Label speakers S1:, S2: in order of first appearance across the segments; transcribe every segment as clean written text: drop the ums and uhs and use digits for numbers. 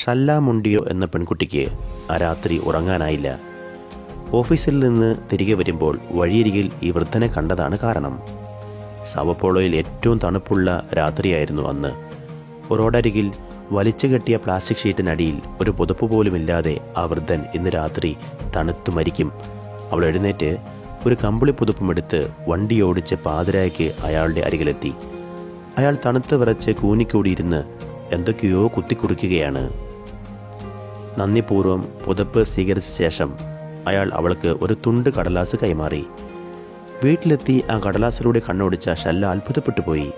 S1: ഷല്ല മുണ്ടിയോ എന്ന പെൺകുട്ടിക്ക് ആ രാത്രി ഉറങ്ങാനായില്ല. ഓഫീസിൽ നിന്ന് തിരികെ വരുമ്പോൾ വഴിയരികിൽ ഈ വൃദ്ധനെ കണ്ടതാണ് കാരണം. സാവോപോളോയിൽ ഏറ്റവും തണുപ്പുള്ള രാത്രിയായിരുന്നു അന്ന്. റോഡരികിൽ വലിച്ചു കെട്ടിയ പ്ലാസ്റ്റിക് ഷീറ്റിനടിയിൽ ഒരു പുതപ്പ് പോലുമില്ലാതെ ആ വൃദ്ധൻ ഇന്ന് രാത്രി തണുത്തു മരിക്കും. അവൾ എഴുന്നേറ്റ് ഒരു കമ്പിളി പുതുപ്പുമെടുത്ത് വണ്ടി ഓടിച്ച് പാതിരായ്ക്ക് അയാളുടെ അരികിലെത്തി. അയാൾ തണുത്ത് വിറച്ച് കൂനിക്കൂടിയിരുന്ന് എന്തൊക്കെയോ കുത്തിക്കുറിക്കുകയാണ്. നന്ദിപൂർവ്വം പുതപ്പ് സ്വീകരിച്ച ശേഷം അയാൾ അവൾക്ക് ഒരു തുണ്ട് കടലാസ് കൈമാറി. വീട്ടിലെത്തി ആ കടലാസിലൂടെ കണ്ണോടിച്ച ഷല്ല അത്ഭുതപ്പെട്ടു പോയി.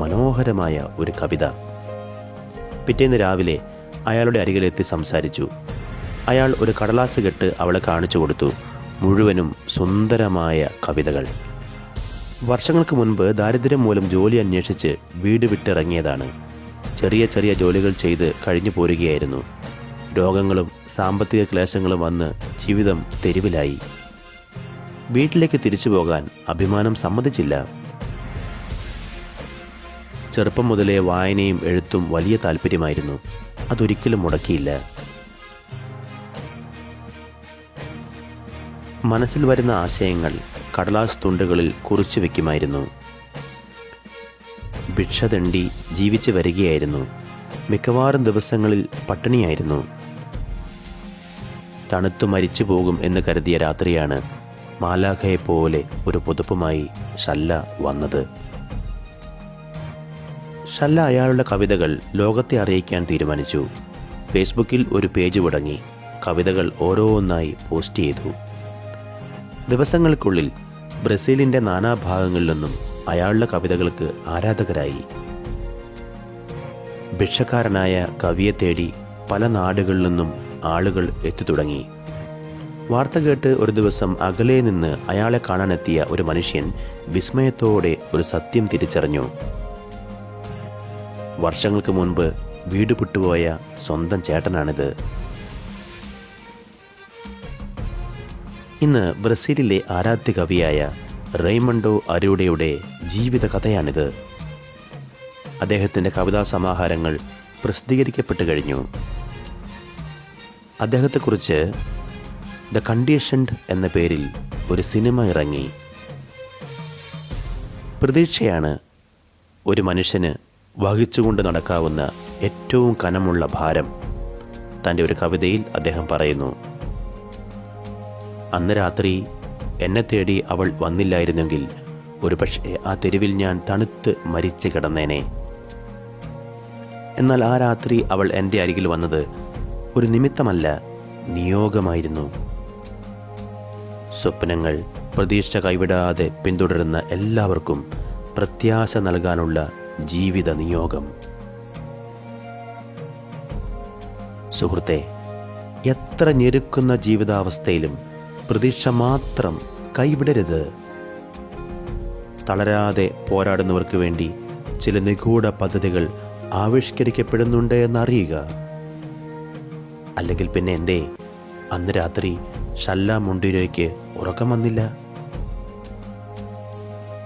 S1: മനോഹരമായ ഒരു കവിത. പിറ്റേന്ന് രാവിലെ അയാളുടെ അരികിലെത്തി സംസാരിച്ചു. അയാൾ ഒരു കടലാസ് കെട്ട് അവളെ കാണിച്ചു കൊടുത്തു. മുഴുവനും സുന്ദരമായ കവിതകൾ. വർഷങ്ങൾക്ക് മുൻപ് ദാരിദ്ര്യം മൂലം ജോലി അന്വേഷിച്ച് വീട് വിട്ടിറങ്ങിയതാണ്. ചെറിയ ചെറിയ ജോലികൾ ചെയ്ത് കഴിഞ്ഞു പോരുകയായിരുന്നു. രോഗങ്ങളും സാമ്പത്തിക ക്ലേശങ്ങളും വന്ന് ജീവിതം തെരുവിലായി. വീട്ടിലേക്ക് തിരിച്ചു പോകാൻ അഭിമാനം സമ്മതിച്ചില്ല. ചെറുപ്പം മുതലേ വായനയും എഴുത്തും വലിയ താല്പര്യമായിരുന്നു. അതൊരിക്കലും മുടക്കിയില്ല. മനസ്സിൽ വരുന്ന ആശയങ്ങൾ കടലാസ് തുണ്ടുകളിൽ കുറിച്ചു വയ്ക്കുമായിരുന്നു. ഭിക്ഷ തെണ്ടി ജീവിച്ചു വരികയായിരുന്നു. മിക്കവാറും ദിവസങ്ങളിൽ പട്ടിണിയായിരുന്നു. തണുത്തു മരിച്ചു പോകും എന്ന് കരുതിയ രാത്രിയാണ് മാലാഖയെപ്പോലെ ഒരു പുതുപ്പുമായി ഷല്ല വന്നത്. ഷല്ല അയാളുടെ കവിതകൾ ലോകത്തെ അറിയിക്കാൻ തീരുമാനിച്ചു. ഫേസ്ബുക്കിൽ ഒരു പേജ് തുടങ്ങി. കവിതകൾ ഓരോന്നായി പോസ്റ്റ് ചെയ്തു. ദിവസങ്ങൾക്കുള്ളിൽ ബ്രസീലിൻ്റെ നാനാഭാഗങ്ങളിൽ നിന്നും അയാളുടെ കവിതകൾക്ക് ആരാധകരായി. ഭിക്ഷക്കാരനായ കവിയെ തേടി പല നാടുകളിൽ നിന്നും ആളുകൾ എത്തിത്തുടങ്ങി. വാർത്ത കേട്ട് ഒരു ദിവസം അകലെ നിന്ന് അയാളെ കാണാനെത്തിയ ഒരു മനുഷ്യൻ വിസ്മയത്തോടെ ഒരു സത്യം തിരിച്ചറിഞ്ഞു. വർഷങ്ങൾക്ക് മുൻപ് വീട് വിട്ടുപോയ സ്വന്തം ചേട്ടനാണിത്. ഇന്ന് ബ്രസീലിലെ ആരാധ്യ കവിയായ റെയ്മണ്ടോ അരൂഡയുടെ ജീവിത കഥയാണിത്. അദ്ദേഹത്തിൻ്റെ കവിതാ സമാഹാരങ്ങൾ പ്രസിദ്ധീകരിക്കപ്പെട്ടു കഴിഞ്ഞു. അദ്ദേഹത്തെക്കുറിച്ച് ദ കണ്ടീഷൻഡ് എന്ന പേരിൽ ഒരു സിനിമ ഇറങ്ങി. പ്രതീക്ഷയാണ് ഒരു മനുഷ്യന് വഹിച്ചുകൊണ്ട് നടക്കാവുന്ന ഏറ്റവും കനമുള്ള ഭാരം. തൻ്റെ ഒരു കവിതയിൽ അദ്ദേഹം പറയുന്നു, അന്ന് രാത്രി എന്നെ തേടി അവൾ വന്നില്ലായിരുന്നെങ്കിൽ ഒരുപക്ഷെ ആ തെരുവിൽ ഞാൻ തണുത്ത് മരിച്ചു കിടന്നേനെ. എന്നാൽ ആ രാത്രി അവൾ എൻ്റെ അരികിൽ വന്നത് ഒരു നിമിത്തമല്ല, നിയോഗമായിരുന്നു. സ്വപ്നങ്ങൾ പ്രതീക്ഷ കൈവിടാതെ പിന്തുടരുന്ന എല്ലാവർക്കും പ്രത്യാശ നൽകാനുള്ള ജീവിത നിയോഗം. സുഹൃത്തെ, എത്ര ഞെരുക്കുന്ന ജീവിതാവസ്ഥയിലും പ്രതീക്ഷ മാത്രം കൈവിടരുത്. തളരാതെ പോരാടുന്നവർക്ക് വേണ്ടി ചില നിഗൂഢ പദ്ധതികൾ ആവിഷ്കരിക്കപ്പെടുന്നുണ്ട് എന്നറിയുക. അല്ലെങ്കിൽ പിന്നെ എന്തേ അന്ന് രാത്രി ഷല്ല മുണ്ടിരോയ്ക്ക് ഉറക്കം വന്നില്ല?